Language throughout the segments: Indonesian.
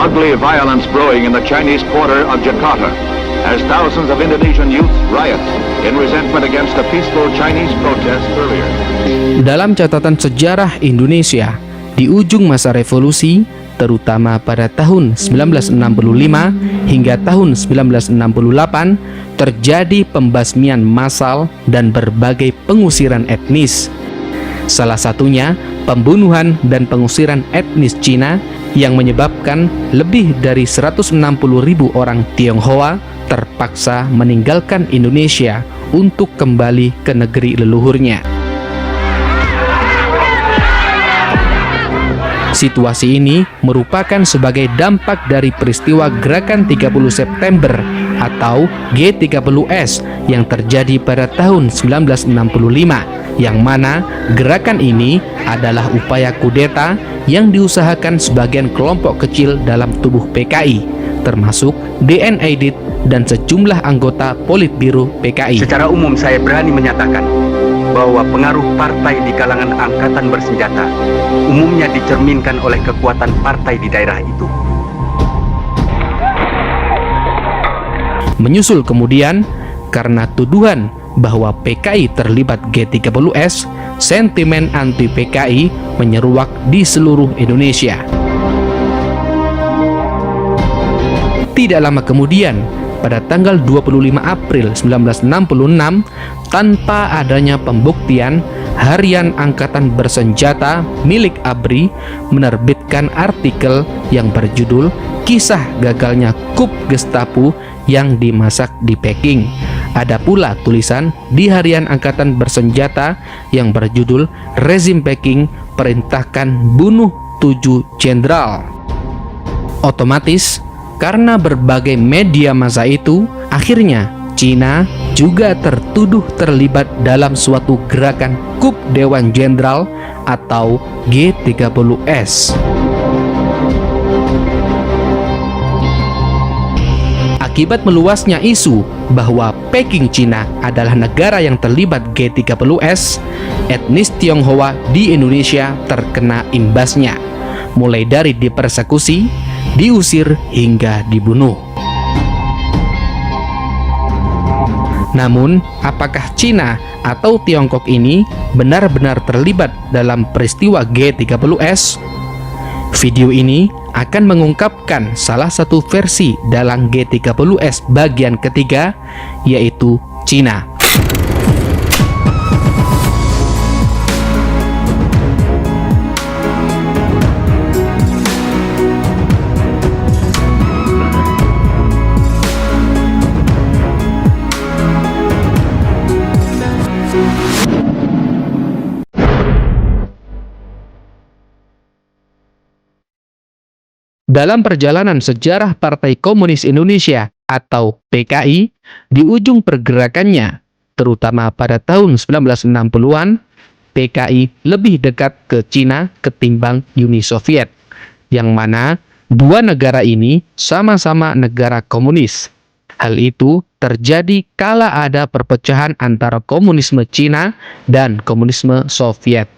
Ugly violence brewing in the Chinese quarter of Jakarta as thousands of Indonesian youth riot in resentment against a peaceful Chinese protest earlier. Dalam catatan sejarah Indonesia, di ujung masa revolusi, terutama pada tahun 1965 hingga tahun 1968, terjadi pembasmian massal dan berbagai pengusiran etnis. Salah satunya pembunuhan dan pengusiran etnis Cina yang menyebabkan lebih dari 160.000 orang Tionghoa terpaksa meninggalkan Indonesia untuk kembali ke negeri leluhurnya. Situasi ini merupakan sebagai dampak dari peristiwa Gerakan 30 September atau G30S yang terjadi pada tahun 1965, yang mana gerakan ini adalah upaya kudeta yang diusahakan sebagian kelompok kecil dalam tubuh PKI, termasuk DN Aidit dan sejumlah anggota Politbiro PKI. Secara umum saya berani menyatakan bahwa pengaruh partai di kalangan angkatan bersenjata umumnya dicerminkan oleh kekuatan partai di daerah itu. Menyusul kemudian, karena tuduhan bahwa PKI terlibat G30S, sentimen anti-PKI menyeruak di seluruh Indonesia. Tidak lama kemudian, pada tanggal 25 April 1966, tanpa adanya pembuktian, Harian Angkatan Bersenjata milik ABRI menerbitkan artikel yang berjudul Kisah Gagalnya Kup Gestapo yang dimasak di Peking. Ada pula tulisan di Harian Angkatan Bersenjata yang berjudul Rezim Peking Perintahkan Bunuh 7 Jenderal. Otomatis, karena berbagai media massa itu, akhirnya Cina juga tertuduh terlibat dalam suatu gerakan Kup Dewan Jenderal atau G30S. Akibat meluasnya isu bahwa Peking Cina adalah negara yang terlibat G30S, etnis Tionghoa di Indonesia terkena imbasnya, mulai dari dipersekusi, diusir, hingga dibunuh. Namun, apakah Cina atau Tiongkok ini benar-benar terlibat dalam peristiwa G30S? Video ini akan mengungkapkan salah satu versi dalam G30S bagian ketiga, yaitu Cina. Dalam perjalanan sejarah Partai Komunis Indonesia atau PKI, di ujung pergerakannya, terutama pada tahun 1960-an, PKI lebih dekat ke Cina ketimbang Uni Soviet, yang mana dua negara ini sama-sama negara komunis. Hal itu terjadi kala ada perpecahan antara komunisme Cina dan komunisme Soviet.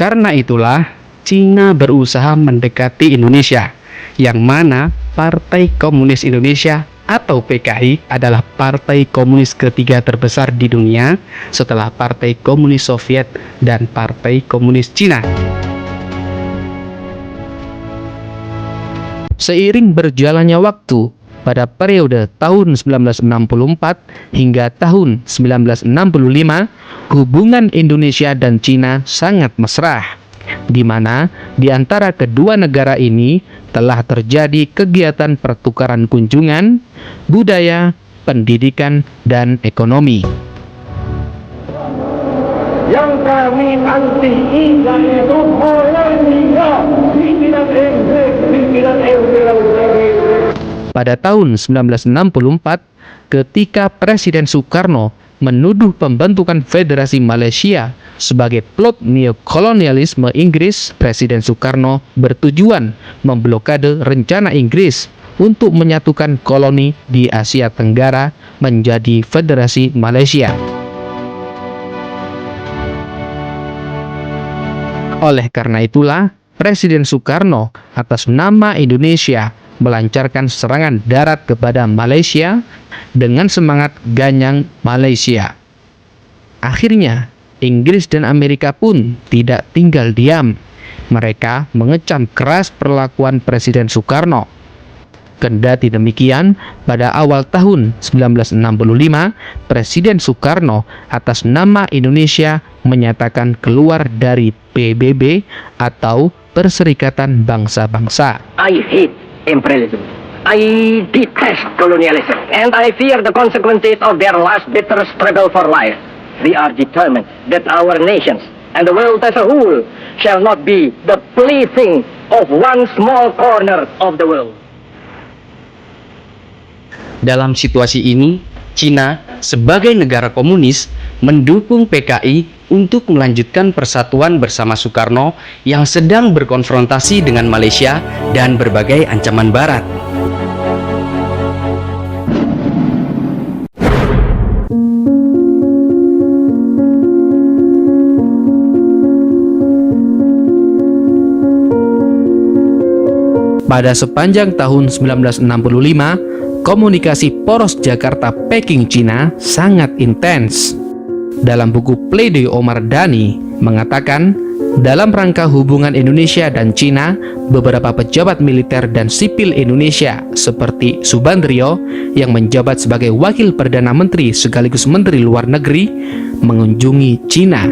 Karena itulah, Cina berusaha mendekati Indonesia, yang mana Partai Komunis Indonesia atau PKI adalah partai komunis ketiga terbesar di dunia setelah Partai Komunis Soviet dan Partai Komunis Cina. Seiring berjalannya waktu, pada periode tahun 1964 hingga tahun 1965, hubungan Indonesia dan Cina sangat mesra, di mana di antara kedua negara ini telah terjadi kegiatan pertukaran kunjungan, budaya, pendidikan, dan ekonomi. Yang kami anti itu Hollandia, pimpinan Inggris, pimpinan Inggris. Pada tahun 1964, ketika Presiden Soekarno menuduh pembentukan Federasi Malaysia sebagai plot neokolonialisme Inggris, Presiden Soekarno bertujuan memblokade rencana Inggris untuk menyatukan koloni di Asia Tenggara menjadi Federasi Malaysia. Oleh karena itulah, Presiden Soekarno atas nama Indonesia melancarkan serangan darat kepada Malaysia dengan semangat ganyang Malaysia. Akhirnya, Inggris dan Amerika pun tidak tinggal diam. Mereka mengecam keras perlakuan Presiden Soekarno. Kendati demikian, pada awal tahun 1965, Presiden Soekarno atas nama Indonesia menyatakan keluar dari PBB atau Perserikatan Bangsa-Bangsa. I hate imperialism. I detest colonialism. And I fear the consequences of their last bitter struggle for life. We are determined that our nations and the world as a whole shall not be the plaything of one small corner of the world. Dalam situasi ini, Cina sebagai negara komunis mendukung PKI untuk melanjutkan persatuan bersama Soekarno yang sedang berkonfrontasi dengan Malaysia dan berbagai ancaman Barat. Pada sepanjang tahun 1965, komunikasi poros Jakarta-Peking Cina sangat intens. Dalam buku Pledoi Omar Dhani mengatakan, dalam rangka hubungan Indonesia dan Cina, beberapa pejabat militer dan sipil Indonesia seperti Subandrio yang menjabat sebagai Wakil Perdana Menteri sekaligus Menteri Luar Negeri mengunjungi Cina.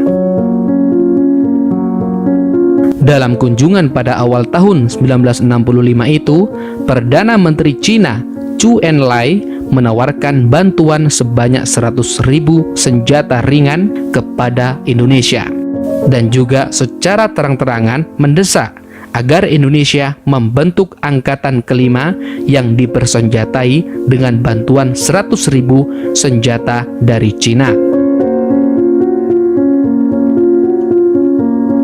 Dalam kunjungan pada awal tahun 1965 itu, Perdana Menteri Cina Zhou Enlai menawarkan bantuan sebanyak 100.000 senjata ringan kepada Indonesia dan juga secara terang-terangan mendesak agar Indonesia membentuk angkatan kelima yang dipersenjatai dengan bantuan 100.000 senjata dari Cina.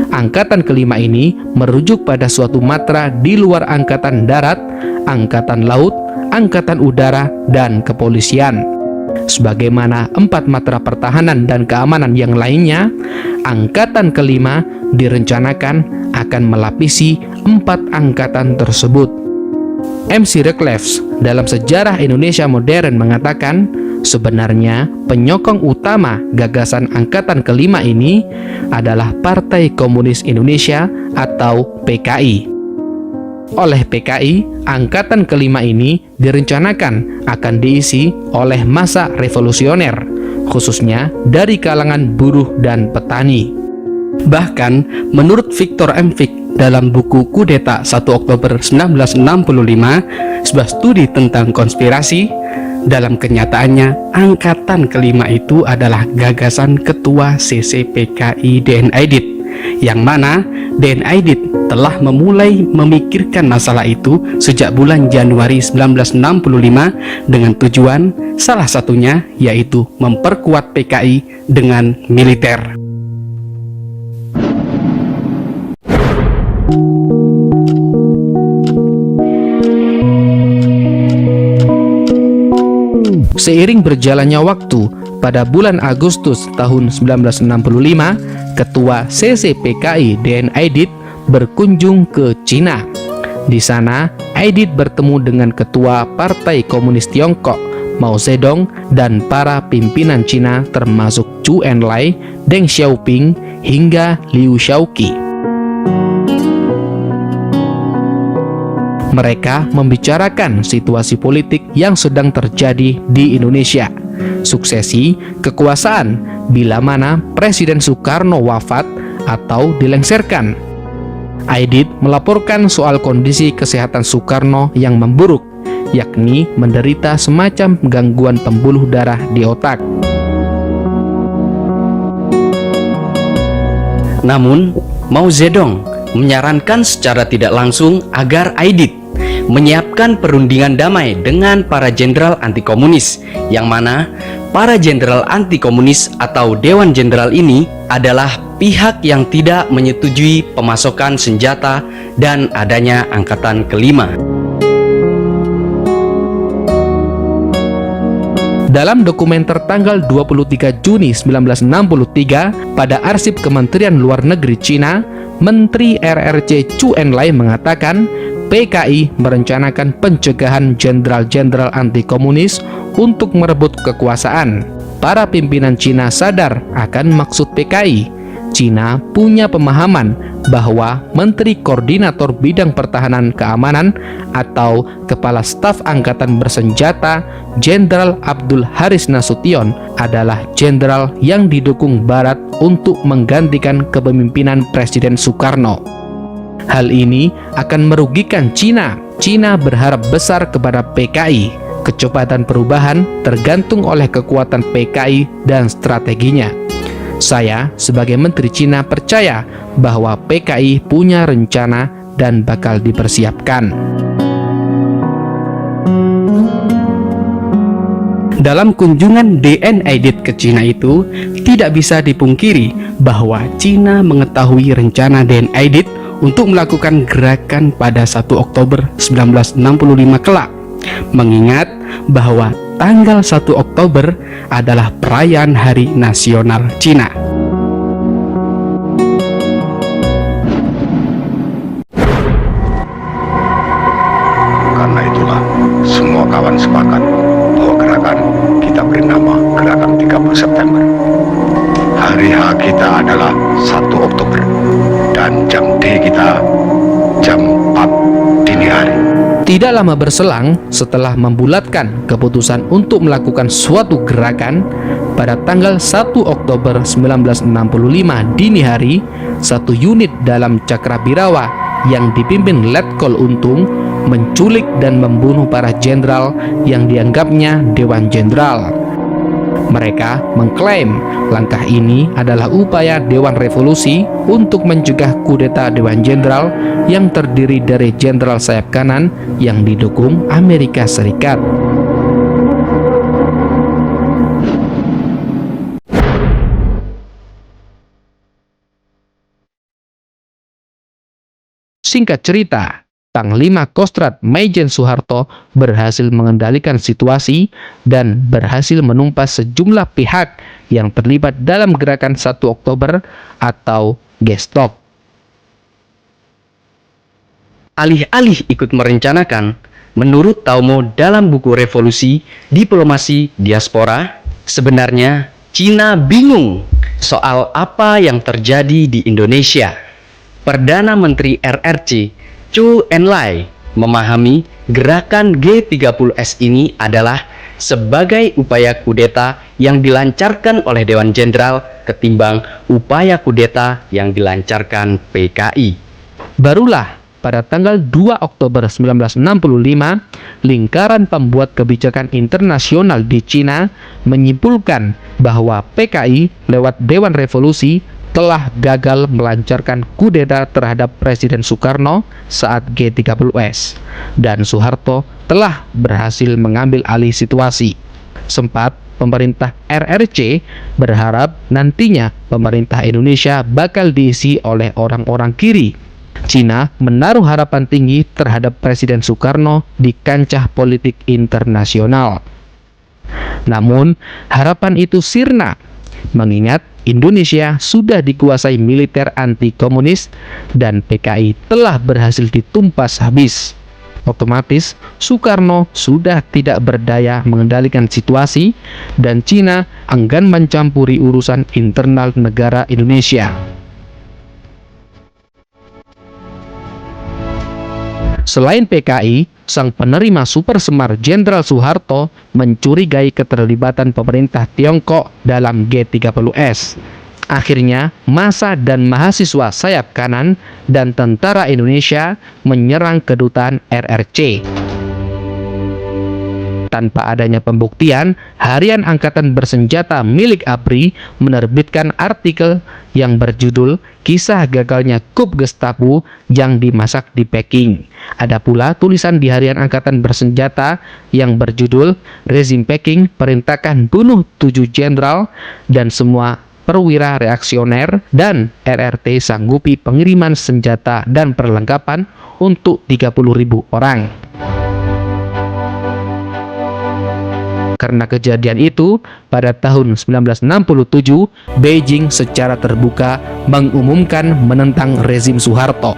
Angkatan kelima ini merujuk pada suatu matra di luar angkatan darat, angkatan laut, angkatan udara, dan kepolisian. Sebagaimana 4 matra pertahanan dan keamanan yang lainnya, angkatan kelima direncanakan akan melapisi 4 angkatan tersebut. MC Reclefs dalam Sejarah Indonesia Modern mengatakan, sebenarnya penyokong utama gagasan angkatan kelima ini adalah Partai Komunis Indonesia atau PKI. Oleh PKI, angkatan kelima ini direncanakan akan diisi oleh massa revolusioner, khususnya dari kalangan buruh dan petani. Bahkan, menurut Victor M. Fick dalam buku Kudeta 1 Oktober 1965, sebuah studi tentang konspirasi, dalam kenyataannya, angkatan kelima itu adalah gagasan Ketua CCPKI DN Aidit, yang mana DN Aidit telah memulai memikirkan masalah itu sejak bulan Januari 1965 dengan tujuan salah satunya yaitu memperkuat PKI dengan militer. Seiring berjalannya waktu, pada bulan Agustus tahun 1965, Ketua CCPKI DN Aidit berkunjung ke Cina. Di sana, Aidit bertemu dengan Ketua Partai Komunis Tiongkok, Mao Zedong, dan para pimpinan Cina termasuk Zhou Enlai, Deng Xiaoping, hingga Liu Shaoqi. Mereka membicarakan situasi politik yang sedang terjadi di Indonesia, suksesi kekuasaan bila mana Presiden Soekarno wafat atau dilengsarkan. Aidit melaporkan soal kondisi kesehatan Soekarno yang memburuk, yakni menderita semacam gangguan pembuluh darah di otak. Namun, Mao Zedong menyarankan secara tidak langsung agar Aidit menyiapkan perundingan damai dengan para jenderal anti-komunis, yang mana para jenderal anti-komunis atau Dewan Jenderal ini adalah pihak yang tidak menyetujui pemasokan senjata dan adanya angkatan kelima. Dalam dokumenter tanggal 23 Juni 1963 pada arsip Kementerian Luar Negeri Cina, Menteri RRC Zhou Enlai mengatakan PKI merencanakan pencegahan jenderal-jenderal anti-komunis untuk merebut kekuasaan. Para pimpinan Cina sadar akan maksud PKI. Cina punya pemahaman bahwa Menteri Koordinator Bidang Pertahanan Keamanan atau Kepala Staf Angkatan Bersenjata Jenderal Abdul Haris Nasution adalah jenderal yang didukung Barat untuk menggantikan kepemimpinan Presiden Soekarno. Hal ini akan merugikan Cina. Cina berharap besar kepada PKI. Kecepatan perubahan tergantung oleh kekuatan PKI dan strateginya. Saya sebagai Menteri Cina percaya bahwa PKI punya rencana dan bakal dipersiapkan. Dalam kunjungan DN Aidit ke Cina itu, tidak bisa dipungkiri bahwa Cina mengetahui rencana DN Aidit untuk melakukan gerakan pada 1 Oktober 1965 kelak, mengingat bahwa tanggal 1 Oktober adalah perayaan Hari Nasional Cina. Karena itulah semua kawan sepakat bahwa gerakan kita beri nama Gerakan 30 September. Hari H kita adalah 1 Oktober dan jam D kita jam 4 dini hari. Tidak lama berselang setelah membulatkan keputusan untuk melakukan suatu gerakan, pada tanggal 1 Oktober 1965 dini hari, satu unit dalam Cakrabirawa yang dipimpin Letkol Untung menculik dan membunuh para jenderal yang dianggapnya Dewan Jenderal. Mereka mengklaim langkah ini adalah upaya Dewan Revolusi untuk mencegah kudeta Dewan Jenderal yang terdiri dari jenderal sayap kanan yang didukung Amerika Serikat. Singkat cerita, Panglima Kostrad Maijen Soeharto berhasil mengendalikan situasi dan berhasil menumpas sejumlah pihak yang terlibat dalam gerakan 1 Oktober atau Gestok. Alih-alih ikut merencanakan, menurut Taumo dalam buku Revolusi Diplomasi Diaspora, sebenarnya Cina bingung soal apa yang terjadi di Indonesia. Perdana Menteri RRC Zhou Enlai memahami gerakan G30S ini adalah sebagai upaya kudeta yang dilancarkan oleh Dewan Jenderal ketimbang upaya kudeta yang dilancarkan PKI. Barulah pada tanggal 2 Oktober 1965, lingkaran pembuat kebijakan internasional di Cina menyimpulkan bahwa PKI lewat Dewan Revolusi telah gagal melancarkan kudeta terhadap Presiden Soekarno saat G30S, dan Soeharto telah berhasil mengambil alih situasi. Sempat pemerintah RRC berharap nantinya pemerintah Indonesia bakal diisi oleh orang-orang kiri. Cina menaruh harapan tinggi terhadap Presiden Soekarno di kancah politik internasional. Namun, harapan itu sirna, mengingat Indonesia sudah dikuasai militer anti-komunis dan PKI telah berhasil ditumpas habis. Otomatis, Soekarno sudah tidak berdaya mengendalikan situasi dan Cina enggan mencampuri urusan internal negara Indonesia. Selain PKI, sang penerima super semar Jenderal Soeharto mencurigai keterlibatan pemerintah Tiongkok dalam G30S. Akhirnya, massa dan mahasiswa sayap kanan dan tentara Indonesia menyerang kedutaan RRC. Tanpa adanya pembuktian, Harian Angkatan Bersenjata milik ABRI menerbitkan artikel yang berjudul Kisah Gagalnya Kup Gestapo yang dimasak di Peking. Ada pula tulisan di Harian Angkatan Bersenjata yang berjudul Rezim Peking perintahkan bunuh 7 jenderal dan semua perwira reaksioner, dan RRT sanggupi pengiriman senjata dan perlengkapan untuk 30.000 orang. Karena kejadian itu, pada tahun 1967, Beijing secara terbuka mengumumkan menentang rezim Soeharto.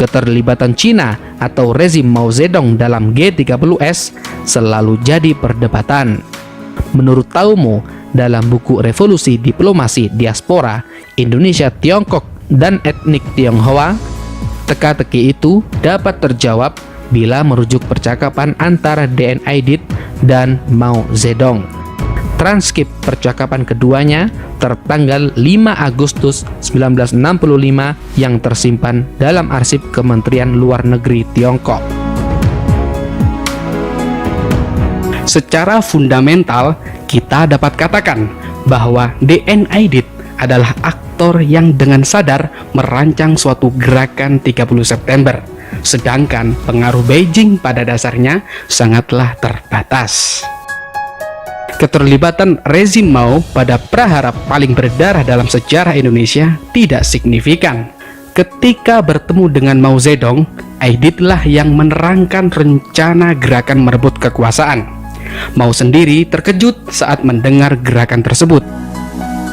keterlibatan Cina atau rezim Mao Zedong dalam G30S selalu jadi perdebatan. Menurut Taumo, dalam buku Revolusi Diplomasi Diaspora Indonesia Tiongkok dan Etnik Tionghoa, teka-teki itu dapat terjawab bila merujuk percakapan antara Dien Aidit dan Mao Zedong. Transkrip percakapan keduanya tertanggal 5 Agustus 1965 yang tersimpan dalam arsip Kementerian Luar Negeri Tiongkok. Secara fundamental, kita dapat katakan bahwa Dien Aidit adalah aktor yang dengan sadar merancang suatu gerakan 30 September, sedangkan pengaruh Beijing pada dasarnya sangatlah terbatas. Keterlibatan rezim Mao pada prahara paling berdarah dalam sejarah Indonesia tidak signifikan. Ketika bertemu dengan Mao Zedong, Aiditlah yang menerangkan rencana gerakan merebut kekuasaan. Mao sendiri terkejut saat mendengar gerakan tersebut.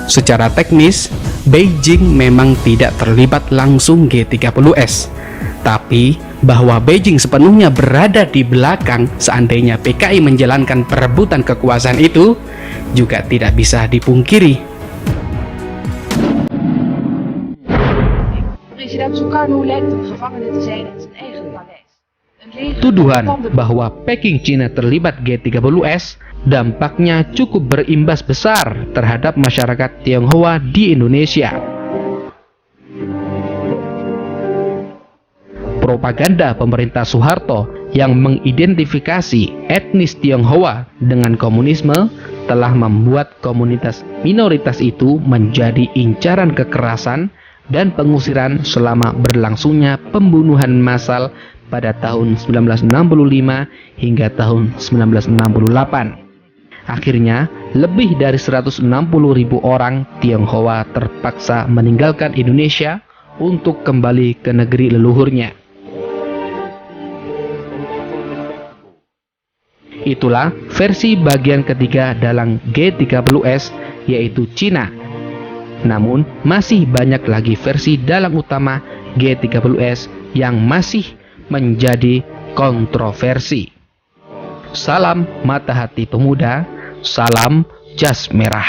Secara teknis, Beijing memang tidak terlibat langsung G30S, tapi bahwa Beijing sepenuhnya berada di belakang seandainya PKI menjalankan perebutan kekuasaan itu juga tidak bisa dipungkiri. President Sukarno lijkt een gevangene te zijn in zijn eigen paleis. Tuduhan bahwa Peking Cina terlibat G30S dampaknya cukup berimbas besar terhadap masyarakat Tionghoa di Indonesia. Propaganda pemerintah Soeharto yang mengidentifikasi etnis Tionghoa dengan komunisme telah membuat komunitas minoritas itu menjadi incaran kekerasan dan pengusiran selama berlangsungnya pembunuhan massal pada tahun 1965 hingga tahun 1968. Akhirnya, lebih dari 160.000 orang Tionghoa terpaksa meninggalkan Indonesia untuk kembali ke negeri leluhurnya. Itulah versi bagian ketiga dalam G30S, yaitu Cina. Namun, masih banyak lagi versi dalang utama G30S yang masih menjadi kontroversi. Salam mata hati pemuda, salam jas merah.